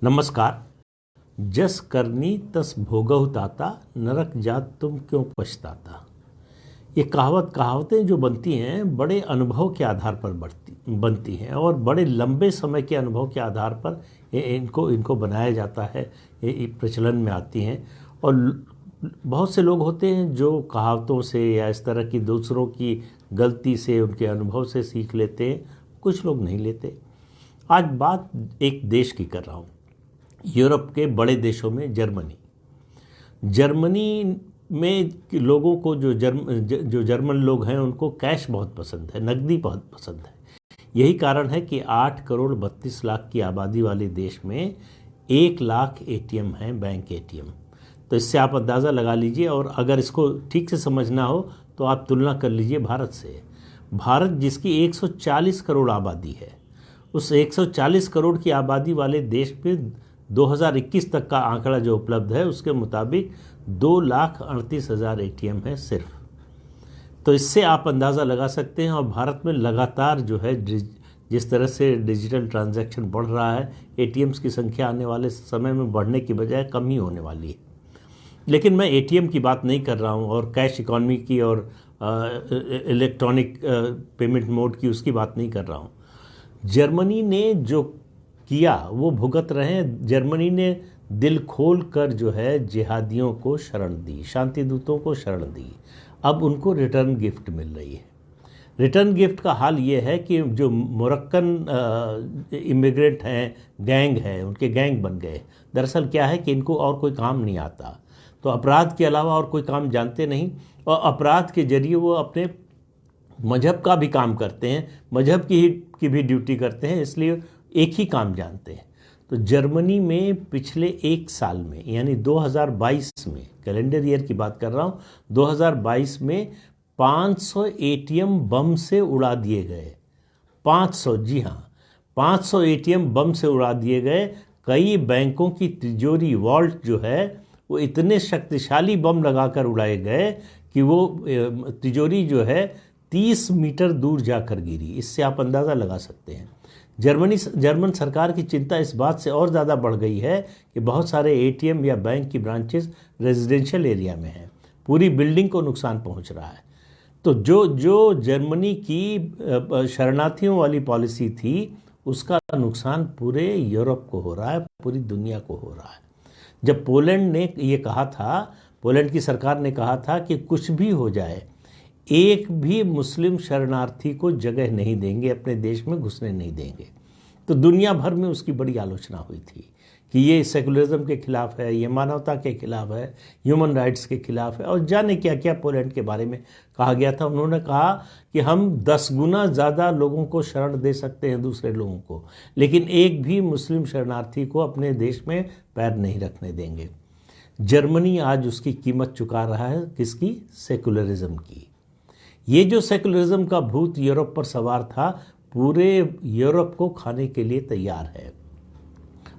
नमस्कार। जस करनी तस भोगहु ताता, नरक जात तुम क्यों पछताता। ये कहावतें जो बनती हैं बड़े अनुभव के आधार पर बनती हैं और बड़े लंबे समय के अनुभव के आधार पर इनको बनाया जाता है। ये प्रचलन में आती हैं और बहुत से लोग होते हैं जो कहावतों से या इस तरह की दूसरों की गलती से उनके अनुभव से सीख लेते हैं, कुछ लोग नहीं लेते। आज बात एक देश की कर रहा हूँ, यूरोप के बड़े देशों में जर्मनी में लोगों को जो जर्मन लोग हैं उनको कैश बहुत पसंद है, नकदी बहुत पसंद है। यही कारण है कि 8 करोड़ 32 लाख की आबादी वाले देश में 1 लाख एटीएम हैं, बैंक एटीएम। तो इससे आप अंदाज़ा लगा लीजिए, और अगर इसको ठीक से समझना हो तो आप तुलना कर लीजिए भारत से। भारत जिसकी 140 करोड़ आबादी है, उस 140 करोड़ की आबादी वाले देश में 2021 तक का आंकड़ा जो उपलब्ध है उसके मुताबिक 2,38,000 एटीएम है सिर्फ। तो इससे आप अंदाज़ा लगा सकते हैं। और भारत में लगातार जो है जिस तरह से डिजिटल ट्रांजैक्शन बढ़ रहा है, एटीएम्स की संख्या आने वाले समय में बढ़ने की बजाय कम ही होने वाली है। लेकिन मैं एटीएम की बात नहीं कर रहा हूँ और कैश इकॉनमी की और इलेक्ट्रॉनिक पेमेंट मोड की, उसकी बात नहीं कर रहा हूँ। जर्मनी ने जो किया वो भुगत रहे हैं। जर्मनी ने दिल खोल कर जो है जिहादियों को शरण दी, शांति दूतों को शरण दी। अब उनको रिटर्न गिफ्ट मिल रही है। रिटर्न गिफ्ट का हाल ये है कि जो मोरक्कन इमिग्रेंट हैं, गैंग है, उनके गैंग बन गए। दरअसल क्या है कि इनको और कोई काम नहीं आता, तो अपराध के अलावा और कोई काम जानते नहीं, और अपराध के जरिए वो अपने मजहब का भी काम करते हैं, मजहब की भी ड्यूटी करते हैं, इसलिए एक ही काम जानते हैं। तो जर्मनी में पिछले एक साल में, यानी 2022 में, कैलेंडर ईयर की बात कर रहा हूँ, 2022 में 500 एटीएम बम से उड़ा दिए गए। 500, जी हाँ, 500 एटीएम बम से उड़ा दिए गए। कई बैंकों की तिजोरी, वॉल्ट जो है, वो इतने शक्तिशाली बम लगाकर उड़ाए गए कि वो तिजोरी जो है 30 मीटर दूर जाकर गिरी। इससे आप अंदाज़ा लगा सकते हैं। जर्मन सरकार की चिंता इस बात से और ज़्यादा बढ़ गई है कि बहुत सारे एटीएम या बैंक की ब्रांचेस रेजिडेंशियल एरिया में हैं, पूरी बिल्डिंग को नुकसान पहुंच रहा है। तो जो जर्मनी की शरणार्थियों वाली पॉलिसी थी, उसका नुकसान पूरे यूरोप को हो रहा है, पूरी दुनिया को हो रहा है। जब पोलैंड ने ये कहा था, पोलैंड की सरकार ने कहा था कि कुछ भी हो जाए, एक भी मुस्लिम शरणार्थी को जगह नहीं देंगे, अपने देश में घुसने नहीं देंगे, तो दुनिया भर में उसकी बड़ी आलोचना हुई थी कि ये सेकुलरिज्म के खिलाफ है, ये मानवता के खिलाफ है, ह्यूमन राइट्स के खिलाफ है, और जाने क्या क्या पोलैंड के बारे में कहा गया था। उन्होंने कहा कि हम 10 गुना ज़्यादा लोगों को शरण दे सकते हैं, दूसरे लोगों को, लेकिन एक भी मुस्लिम शरणार्थी को अपने देश में पैर नहीं रखने देंगे। जर्मनी आज उसकी कीमत चुका रहा है, किसकी? सेकुलरिज्म की। ये जो सेकुलरिज्म का भूत यूरोप पर सवार था, पूरे यूरोप को खाने के लिए तैयार है।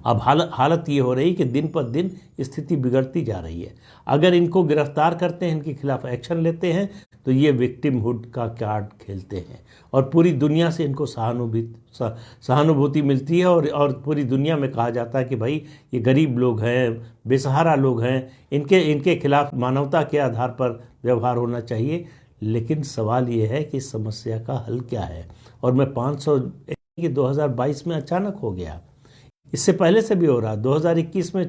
अब हालत ये हो रही कि दिन पर दिन स्थिति बिगड़ती जा रही है। अगर इनको गिरफ्तार करते हैं, इनके खिलाफ एक्शन लेते हैं, तो ये विक्टिमहुड का कार्ड खेलते हैं और पूरी दुनिया से इनको सहानुभूति मिलती है, और पूरी दुनिया में कहा जाता है कि भाई ये गरीब लोग हैं, बेसहारा लोग हैं, इनके खिलाफ मानवता के आधार पर व्यवहार होना चाहिए। लेकिन सवाल ये है कि इस समस्या का हल क्या है। और मैं 500 2022 में अचानक हो गया, इससे पहले से भी हो रहा। 2021 में